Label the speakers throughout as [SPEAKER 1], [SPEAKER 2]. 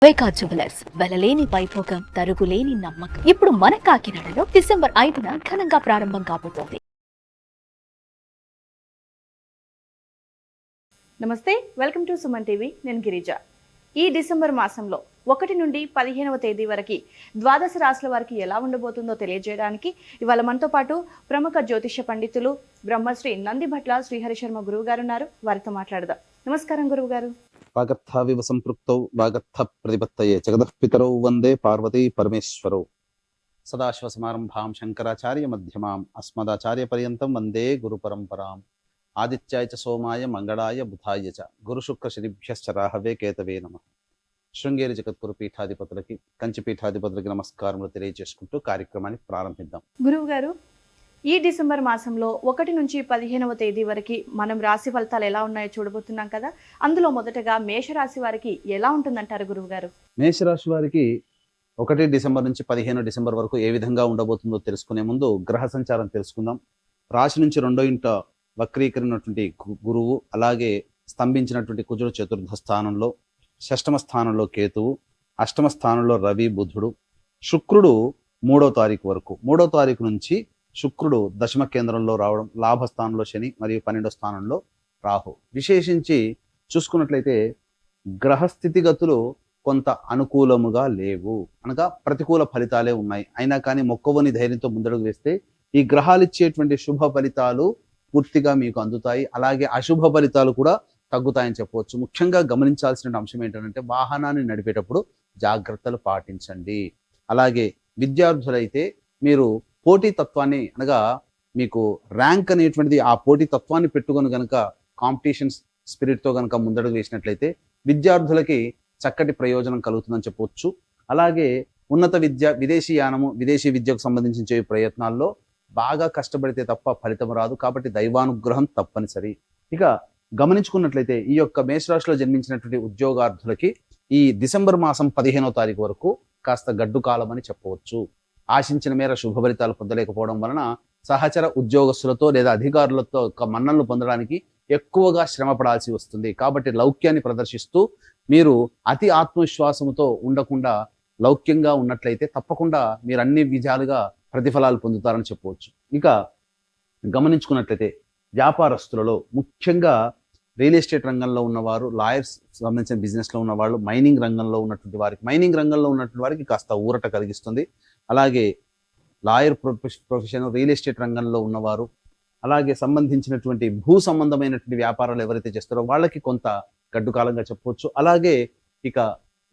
[SPEAKER 1] వైకా jewellers వెలలేని Vaibhogam తరుగులేని నమ్మకం. ఇప్పుడు మన కాకినాడలో డిసెంబర్ 5న ఘనంగా ప్రారంభం కాబోతోంది.
[SPEAKER 2] నమస్తే, వెల్కమ్ టు సుమన్ టీవీ. నేను గిరిజ. ఈ డిసెంబర్ మాసంలో 1 నుండి 15వ తేదీ వరకు ద్వాదశ రాశుల వారికి ఎలా ఉండబోతుందో తెలియజేయడానికి ఇవాళ మనతో పాటు ప్రముఖ జ్యోతిష పండితులు బ్రహ్మశ్రీ నందిభట్ల శ్రీహరి శర్మ గురువు గారు ఉన్నారు. వారితో మాట్లాడదాం. నమస్కారం గురువు గారు.
[SPEAKER 3] వాగర్థావివ సంపృక్తౌ వాగర్థ ప్రతిపత్తయే జగదఃపితరౌ వందే పార్వతీ పరమేశ్వరౌ. సదాశివ సమారంభాం శంకరాచార్య మధ్యమాం అస్మదాచార్య పర్యంతం వందే గురు పరంపరాం. ఆదిత్యాయ చ సోమాయ మంగళాయ బుధాయ చ గురు శుక్ర శనిభ్యశ్చ రాహవే కేతవే నమః. శృంగేరి జగద్గురు పీఠాధిపతులకి కంచి పీఠాధిపతులకి నమస్కారములు తెలియజేసుకుంటూ కార్యక్రమాన్ని ప్రారంభిద్దాం.
[SPEAKER 2] గురువు గారు, ఈ డిసెంబర్ మాసంలో 1 నుంచి 15వ తేదీ వరకు మనం రాశి ఫలితాలు ఎలా ఉన్నాయో చూడబోతున్నాం కదా. అందులో మొదటగా మేషరాశి వారికి ఎలా ఉంటుందంటారు గురువు గారు?
[SPEAKER 3] మేషరాశి వారికి 1 డిసెంబర్ నుంచి 15 డిసెంబర్ వరకు ఏ విధంగా ఉండబోతుందో తెలుసుకునే ముందు గ్రహ సంచారం తెలుసుకుందాం. రాశి నుంచి 2వ ఇంట వక్రీకరినటువంటి గురువు, అలాగే స్తంభించినటువంటి కుజుడు చతుర్థ స్థానంలో, షష్టమ స్థానంలో కేతువు, అష్టమ స్థానంలో రవి బుధుడు, శుక్రుడు 3వ తారీఖు వరకు. 3వ తారీఖు నుంచి శుక్రుడు దశమ కేంద్రంలో రావడం, లాభస్థానంలో శని మరియు 12వ స్థానంలో రాహు. విశేషించి చూసుకున్నట్లయితే గ్రహ స్థితిగతులు కొంత అనుకూలముగా లేవు, అనగా ప్రతికూల ఫలితాలే ఉన్నాయి. అయినా కానీ మొక్కవని ధైర్యంతో ముందడుగు వేస్తే ఈ గ్రహాలు ఇచ్చేటువంటి శుభ ఫలితాలు పూర్తిగా మీకు అందుతాయి. అలాగే అశుభ ఫలితాలు కూడా తగ్గుతాయని చెప్పవచ్చు. ముఖ్యంగా గమనించాల్సిన అంశం ఏంటంటే వాహనాన్ని నడిపేటప్పుడు జాగ్రత్తలు పాటించండి. అలాగే విద్యార్థులైతే మీరు పోటీ తత్వాన్ని, అనగా మీకు ర్యాంక్ అనేటువంటిది ఆ పోటీ తత్వాన్ని పెట్టుకొని గనక కాంపిటీషన్ స్పిరిట్తో గనక ముందడుగు వేసినట్లయితే విద్యార్థులకి చక్కటి ప్రయోజనం కలుగుతుందని చెప్పవచ్చు. అలాగే ఉన్నత విద్య, విదేశీ విద్యకు సంబంధించిన ప్రయత్నాల్లో బాగా కష్టపడితే తప్ప ఫలితం రాదు. కాబట్టి దైవానుగ్రహం తప్పనిసరి. ఇక గమనించుకున్నట్లయితే ఈ యొక్క మేషరాశిలో జన్మించినటువంటి ఉద్యోగార్థులకి ఈ డిసెంబర్ మాసం 15వ తారీఖు వరకు కాస్త గడ్డు కాలం అని చెప్పవచ్చు. ఆశించిన మేర శుభ ఫలితాలు పొందలేకపోవడం వలన సహచర ఉద్యోగస్తులతో లేదా అధికారులతో మన్ననలు పొందడానికి ఎక్కువగా శ్రమ పడాల్సి వస్తుంది. కాబట్టి లౌక్యాన్ని ప్రదర్శిస్తూ మీరు అతి ఆత్మవిశ్వాసంతో ఉండకుండా లౌక్యంగా ఉన్నట్లయితే తప్పకుండా మీరు అన్ని విధాలుగా ప్రతిఫలాలు పొందుతారని చెప్పవచ్చు. ఇక గమనించుకున్నట్లయితే వ్యాపారస్తులలో ముఖ్యంగా రియల్ ఎస్టేట్ రంగంలో ఉన్నవారు, లాయర్స్ సంబంధించిన బిజినెస్లో ఉన్నవాళ్ళు, మైనింగ్ రంగంలో ఉన్నటువంటి వారికి కాస్త ఊరట కలిగిస్తుంది. అలాగే లాయర్ ప్రొఫెషన్, రియల్ ఎస్టేట్ రంగంలో ఉన్నవారు, అలాగే సంబంధించినటువంటి భూ సంబంధమైనటువంటి వ్యాపారాలు ఎవరైతే చేస్తారో వాళ్ళకి కొంత గడ్డు కాలంగా చెప్పవచ్చు. అలాగే ఇక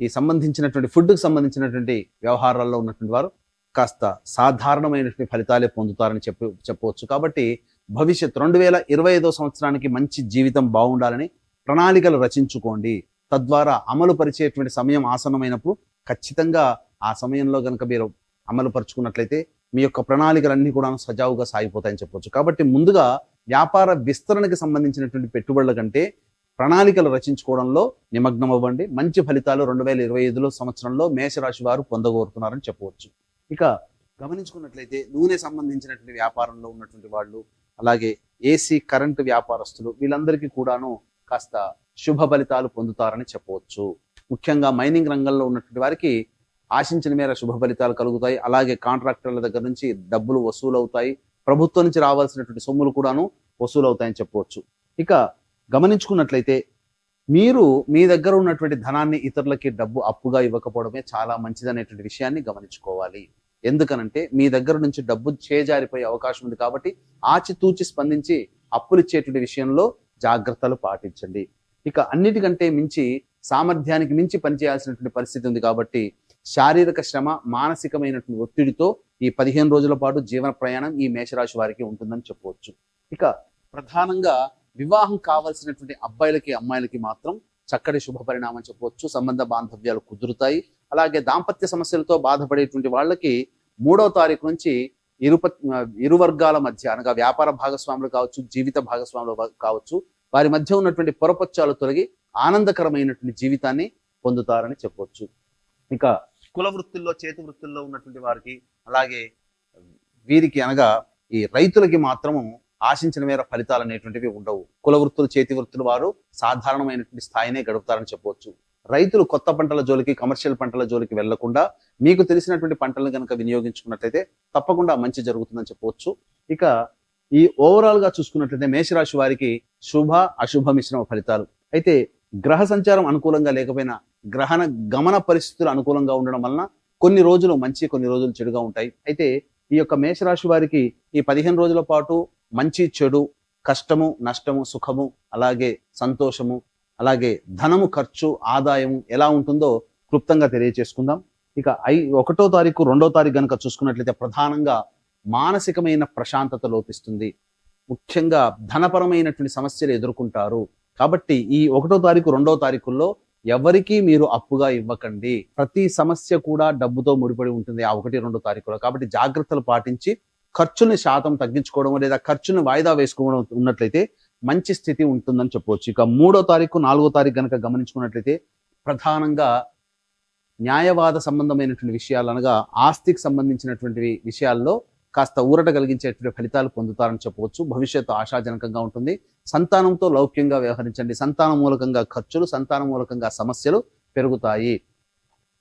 [SPEAKER 3] ఈ సంబంధించినటువంటి ఫుడ్కి సంబంధించినటువంటి వ్యవహారాల్లో ఉన్నటువంటి వారు కాస్త సాధారణమైనటువంటి ఫలితాలే పొందుతారని చెప్పవచ్చు. కాబట్టి భవిష్యత్ 2025వ సంవత్సరానికి మంచి జీవితం బాగుండాలని ప్రణాళికలు రచించుకోండి. తద్వారా అమలు పరిచేటువంటి సమయం ఆసన్నమైనప్పుడు ఖచ్చితంగా ఆ సమయంలో కనుక మీరు అమలు పరుచుకున్నట్లయితే మీ యొక్క ప్రణాళికలన్నీ కూడా సజావుగా సాగిపోతాయని చెప్పవచ్చు. కాబట్టి ముందుగా వ్యాపార విస్తరణకి సంబంధించినటువంటి పెట్టుబడుల కంటే ప్రణాళికలు రచించుకోవడంలో నిమగ్నం అవ్వండి. మంచి ఫలితాలు 2025 సంవత్సరంలో మేషరాశి వారు పొందగోరుతున్నారని చెప్పవచ్చు. ఇక గమనించుకున్నట్లయితే నూనె సంబంధించినటువంటి వ్యాపారంలో ఉన్నటువంటి వాళ్ళు, అలాగే ఏసీ కరెంటు వ్యాపారస్తులు, వీళ్ళందరికీ కూడాను కాస్త శుభ ఫలితాలు పొందుతారని చెప్పవచ్చు. ముఖ్యంగా మైనింగ్ రంగంలో ఉన్నటువంటి వారికి ఆశించిన మేర శుభ ఫలితాలు కలుగుతాయి. అలాగే కాంట్రాక్టర్ల దగ్గర నుంచి డబ్బులు వసూలు అవుతాయి. ప్రభుత్వం నుంచి రావాల్సినటువంటి సొమ్ములు కూడాను వసూలు అవుతాయని చెప్పవచ్చు. ఇక గమనించుకున్నట్లయితే మీరు మీ దగ్గర ఉన్నటువంటి ధనాన్ని ఇతరులకి డబ్బు అప్పుగా ఇవ్వకపోవడమే చాలా మంచిదనేటువంటి విషయాన్ని గమనించుకోవాలి. ఎందుకనంటే మీ దగ్గర నుంచి డబ్బు చేజారిపోయే అవకాశం ఉంది. కాబట్టి ఆచితూచి స్పందించి అప్పులు ఇచ్చేటువంటి విషయంలో జాగ్రత్తలు పాటించండి. ఇక అన్నిటికంటే మించి సామర్థ్యానికి మించి పనిచేయాల్సినటువంటి పరిస్థితి ఉంది. కాబట్టి శారీరక శ్రమ, మానసికమైనటువంటి ఒత్తిడితో ఈ 15 రోజుల పాటు జీవన ప్రయాణం ఈ మేషరాశి వారికి ఉంటుందని చెప్పవచ్చు. ఇక ప్రధానంగా వివాహం కావాల్సినటువంటి అబ్బాయిలకి, అమ్మాయిలకి మాత్రం చక్కటి శుభ పరిణామం చెప్పవచ్చు. సంబంధ బాంధవ్యాలు కుదురుతాయి. అలాగే దాంపత్య సమస్యలతో బాధపడేటువంటి వాళ్ళకి 3వ తారీఖు నుంచి ఇరు వర్గాల మధ్య, అనగా వ్యాపార భాగస్వాములు కావచ్చు, జీవిత భాగస్వాములు కావచ్చు, వారి మధ్య ఉన్నటువంటి పొరపచ్చాలు తొలగి ఆనందకరమైనటువంటి జీవితాన్ని పొందుతారని చెప్పవచ్చు. ఇక కుల వృత్తుల్లో, చేతి వృత్తుల్లో ఉన్నటువంటి వారికి, అలాగే వీరికి అనగా ఈ రైతులకి మాత్రము ఆశించిన మేర ఫలితాలు అనేటువంటివి ఉండవు. కుల వృత్తులు, చేతి వృత్తులు వారు సాధారణమైనటువంటి స్థాయినే గడుపుతారని చెప్పవచ్చు. రైతులు కొత్త పంటల జోలికి, కమర్షియల్ పంటల జోలికి వెళ్లకుండా మీకు తెలిసినటువంటి పంటలను కనుక వినియోగించుకున్నట్లయితే తప్పకుండా మంచి జరుగుతుందని చెప్పవచ్చు. ఇక ఈ ఓవరాల్ గా చూసుకున్నట్లయితే మేషరాశి వారికి శుభ అశుభ మిశ్రమ ఫలితాలు. అయితే గ్రహ సంచారం అనుకూలంగా లేకపోయినా గ్రహణ గమన పరిస్థితులు అనుకూలంగా ఉండడం వలన కొన్ని రోజులు మంచి, కొన్ని రోజులు చెడుగా ఉంటాయి. అయితే ఈ యొక్క మేషరాశి వారికి ఈ 15 రోజుల పాటు మంచి, చెడు, కష్టము, నష్టము, సుఖము, అలాగే సంతోషము, అలాగే ధనము, ఖర్చు, ఆదాయము ఎలా ఉంటుందో క్లుప్తంగా తెలియజేసుకుందాం. ఇక 1వ తారీఖు 2వ తారీఖు గనుక చూసుకున్నట్లయితే ప్రధానంగా మానసికమైన ప్రశాంతత లోపిస్తుంది. ముఖ్యంగా ధనపరమైనటువంటి సమస్యలు ఎదుర్కొంటారు. కాబట్టి ఈ 1వ తారీఖు 2వ తారీఖుల్లో ఎవరికి మీరు అప్పుగా ఇవ్వకండి. ప్రతి సమస్య కూడా డబ్బుతో ముడిపడి ఉంటుంది ఆ 1, 2 తారీఖులో. కాబట్టి జాగ్రత్తలు పాటించి ఖర్చుని శాతం తగ్గించుకోవడం లేదా ఖర్చుని వాయిదా వేసుకోవడం ఉన్నట్లయితే మంచి స్థితి ఉంటుందని చెప్పవచ్చు. ఇక 3వ తారీఖు 4వ తారీఖు కనుక గమనించుకున్నట్లయితే ప్రధానంగా న్యాయవాద సంబంధమైనటువంటి విషయాలు, అనగా ఆస్తికి సంబంధించినటువంటి విషయాల్లో కాస్త ఊరట కలిగించేటువంటి ఫలితాలు పొందుతారని చెప్పవచ్చు. భవిష్యత్తు ఆశాజనకంగా ఉంటుంది. సంతానంతో లౌక్యంగా వ్యవహరించండి. సంతానం మూలకంగా ఖర్చులు, సంతానం మూలకంగా సమస్యలు పెరుగుతాయి.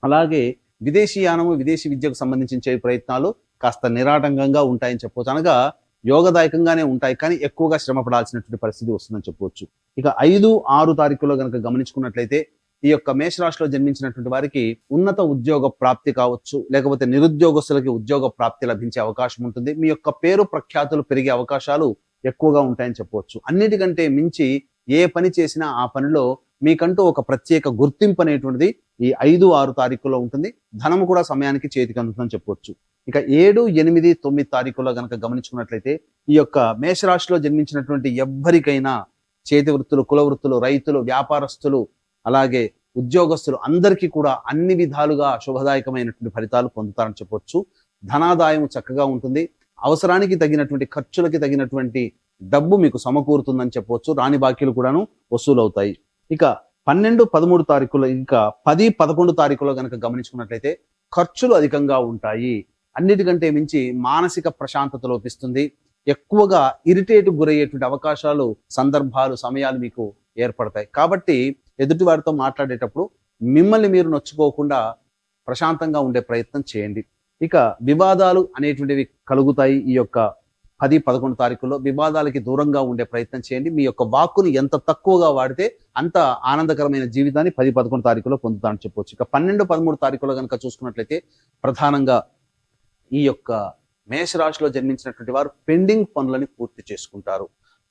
[SPEAKER 3] అలాగే విదేశీయానము, విదేశీ విద్యకు సంబంధించిన ప్రయత్నాలు కాస్త నిరాటంకంగా ఉంటాయని చెప్పవచ్చు. అనగా యోగదాయకంగానే ఉంటాయి, కానీ ఎక్కువగా శ్రమ పడాల్సినటువంటి పరిస్థితి వస్తుందని చెప్పవచ్చు. ఇక 5, 6 తారీఖులో కనుక గమనించుకున్నట్లయితే ఈ యొక్క మేషరాశిలో జన్మించినటువంటి వారికి ఉన్నత ఉద్యోగ ప్రాప్తి కావచ్చు, లేకపోతే నిరుద్యోగస్తులకి ఉద్యోగ ప్రాప్తి లభించే అవకాశం ఉంటుంది. మీ యొక్క పేరు ప్రఖ్యాతులు పెరిగే అవకాశాలు ఎక్కువగా ఉంటాయని చెప్పవచ్చు. అన్నిటికంటే మించి ఏ పని చేసినా ఆ పనిలో మీకంటూ ఒక ప్రత్యేక గుర్తింపు అనేటువంటిది ఈ 5, 6 తారీఖుల్లో ఉంటుంది. ధనము కూడా సమయానికి చేతికి అందుతుందని చెప్పవచ్చు. ఇక 7, 8, 9 తారీఖుల్లో గనక గమనించుకున్నట్లయితే ఈ యొక్క మేషరాశిలో జన్మించినటువంటి ఎవ్వరికైనా చేతి వృత్తులు, కుల వృత్తులు, రైతులు, వ్యాపారస్తులు, అలాగే ఉద్యోగస్తులు అందరికీ కూడా అన్ని విధాలుగా శుభదాయకమైనటువంటి ఫలితాలు పొందుతారని చెప్పవచ్చు. ధనాదాయం చక్కగా ఉంటుంది. అవసరానికి తగినటువంటి, ఖర్చులకి తగినటువంటి డబ్బు మీకు సమకూరుతుందని చెప్పవచ్చు. రాని బాకీలు కూడాను వసూలవుతాయి. ఇక 12, 13 తారీఖులో, ఇంకా 10, 11 తారీఖులో కనుక గమనించుకున్నట్లయితే ఖర్చులు అధికంగా ఉంటాయి. అన్నిటికంటే మించి మానసిక ప్రశాంతత లోపిస్తుంది. ఎక్కువగా ఇరిటేట్ గురయ్యేటువంటి అవకాశాలు, సందర్భాలు, సమయాలు మీకు ఏర్పడతాయి. కాబట్టి ఎదుటి వారితో మాట్లాడేటప్పుడు మిమ్మల్ని మీరు నొచ్చుకోకుండా ప్రశాంతంగా ఉండే ప్రయత్నం చేయండి. ఇక వివాదాలు అనేటువంటివి కలుగుతాయి. ఈ యొక్క 10, 11 తారీఖుల్లో వివాదాలకి దూరంగా ఉండే ప్రయత్నం చేయండి. మీ యొక్క వాక్కుని ఎంత తక్కువగా వాడితే అంత ఆనందకరమైన జీవితాన్ని 10, 11 తారీఖులో పొందుతానని చెప్పవచ్చు. ఇక 12, 13 తారీఖులో కనుక చూసుకున్నట్లయితే ప్రధానంగా ఈ యొక్క మేషరాశిలో జన్మించినటువంటి వారు పెండింగ్ పనులని పూర్తి చేసుకుంటారు.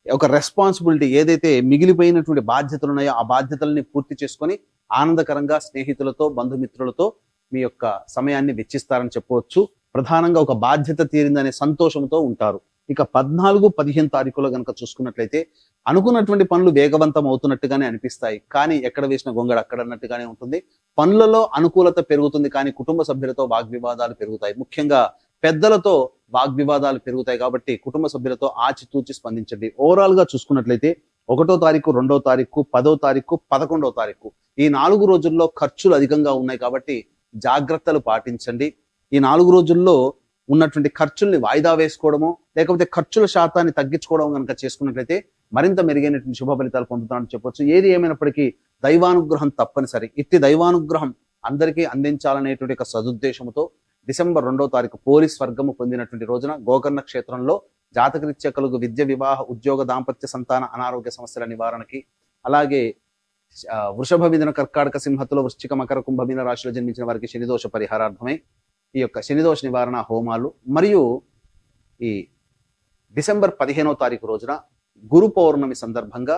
[SPEAKER 3] ఒక రెస్పాన్సిబిలిటీ, ఏదైతే మిగిలిపోయినటువంటి బాధ్యతలు ఉన్నాయో ఆ బాధ్యతలని పూర్తి చేసుకొని ఆనందకరంగా స్నేహితులతో, బంధుమిత్రులతో మీ యొక్క సమయాన్ని వెచ్చిస్తారని చెప్పవచ్చు. ప్రధానంగా ఒక బాధ్యత తీరిందనే సంతోషంతో ఉంటారు. ఇక 14, 15 తారీఖులో కనుక చూసుకున్నట్లయితే అనుకున్నటువంటి పనులు వేగవంతం అవుతున్నట్టుగానే అనిపిస్తాయి, కానీ ఎక్కడ వేసిన గొంగడ అక్కడ అన్నట్టుగానే ఉంటుంది. పనులలో అనుకూలత పెరుగుతుంది, కానీ కుటుంబ సభ్యులతో వాగ్వివాదాలు పెరుగుతాయి. ముఖ్యంగా పెద్దలతో వాగ్వివాదాలు పెరుగుతాయి. కాబట్టి కుటుంబ సభ్యులతో ఆచితూచి స్పందించండి. ఓవరాల్ గా చూసుకున్నట్లయితే 1వ తారీఖు, 2వ తారీఖు, 10వ తారీఖు, 11వ తారీఖు ఈ 4 రోజుల్లో ఖర్చులు అధికంగా ఉన్నాయి. కాబట్టి జాగ్రత్తలు పాటించండి. ఈ 4 రోజుల్లో ఉన్నటువంటి ఖర్చుల్ని వాయిదా వేసుకోవడమో, లేకపోతే ఖర్చుల శాతాన్ని తగ్గించుకోవడం కనుక చేసుకున్నట్లయితే మరింత మెరుగైనటువంటి శుభ ఫలితాలు పొందుతామని చెప్పొచ్చు. ఏది ఏమైనప్పటికీ దైవానుగ్రహం తప్పనిసరి. ఇట్టి దైవానుగ్రహం అందరికీ అందించాలనేటువంటి ఒక సదుద్దేశంతో డిసెంబర్ 2వ తారీఖు పోలీస్ వర్గము పొందినటువంటి రోజున గోకర్ణ క్షేత్రంలో జాతకరీత్యా కలుగు విద్య, వివాహ, ఉద్యోగ, దాంపత్య, సంతాన, అనారోగ్య సమస్యల నివారణకి, అలాగే వృషభ, మిథున, కర్కాటక, సింహతులో, వృశ్చిక, మకర, కుంభ, మీన రాశిలో జన్మించిన వారికి శనిదోష పరిహారార్థమై ఈ యొక్క శనిదోష నివారణ హోమాలు, మరియు ఈ డిసెంబర్ 15వ తారీఖు రోజున గురు పౌర్ణమి సందర్భంగా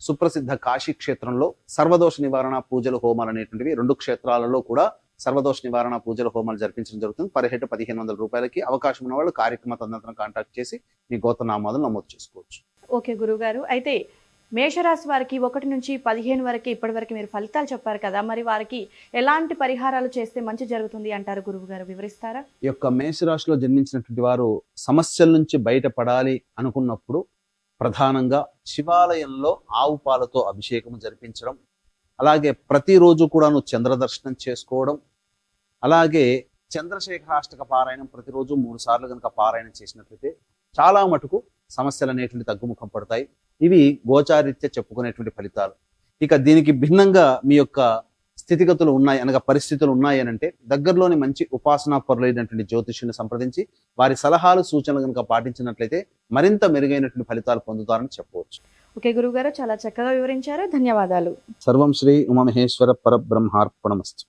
[SPEAKER 3] సుప్రసిద్ధ కాశీ క్షేత్రంలో సర్వదోష నివారణ పూజలు, హోమాలు అనేటువంటివి 2 క్షేత్రాలలో కూడా సర్వదోష నివారణ పూజల హోమాలు జరిపించడం జరుగుతుంది. పర్ హెడ్ 1500 రూపాయలకి. అవకాశం ఉన్న వాళ్ళు కార్యక్రమ తదనంతరం కాంటాక్ట్ చేసి మీ గోత్రనామాలను నమోదు చేసుకోవచ్చు.
[SPEAKER 2] ఓకే గురుగారు, అయితే మేషరాశి వారికి 1 నుంచి 15 వరకు ఇప్పటి వరకు మీరు ఫలితాలు చెప్పారు కదా, మరి వారికి ఎలాంటి పరిహారాలు చేస్తే మంచి జరుగుతుంది అంటారు గురువు గారు, వివరిస్తారా?
[SPEAKER 3] ఈ యొక్క మేషరాశిలో జన్మించినటువంటి వారు సమస్యల నుంచి బయటపడాలి అనుకున్నప్పుడు ప్రధానంగా శివాలయంలో ఆవు పాలతో అభిషేకం జరిపించడం, అలాగే ప్రతిరోజు కూడాను చంద్ర దర్శనం చేసుకోవడం, అలాగే చంద్రశేఖరాష్టక పారాయణం ప్రతిరోజు 3 సార్లు కనుక పారాయణం చేసినట్లయితే చాలా మటుకు సమస్యలు అనేటువంటి తగ్గుముఖం పడతాయి. ఇవి గోచారీత్యా చెప్పుకునేటువంటి ఫలితాలు. ఇక దీనికి భిన్నంగా మీ యొక్క స్థితిగతులు ఉన్నాయి అనగా పరిస్థితులు ఉన్నాయి అని అంటే దగ్గరలోని మంచి ఉపాసనా పరులైనటువంటి జ్యోతిష్యుని సంప్రదించి వారి సలహాలు సూచనలు కనుక పాటించినట్లయితే మరింత మెరుగైనటువంటి ఫలితాలు పొందుతారని చెప్పవచ్చు.
[SPEAKER 2] ఓకే గురుగారు, చాలా చక్కగా వివరించారు. ధన్యవాదాలు.
[SPEAKER 3] సర్వం శ్రీ ఉమామహేశ్వర పరబ్రహ్మార్పణమస్తు.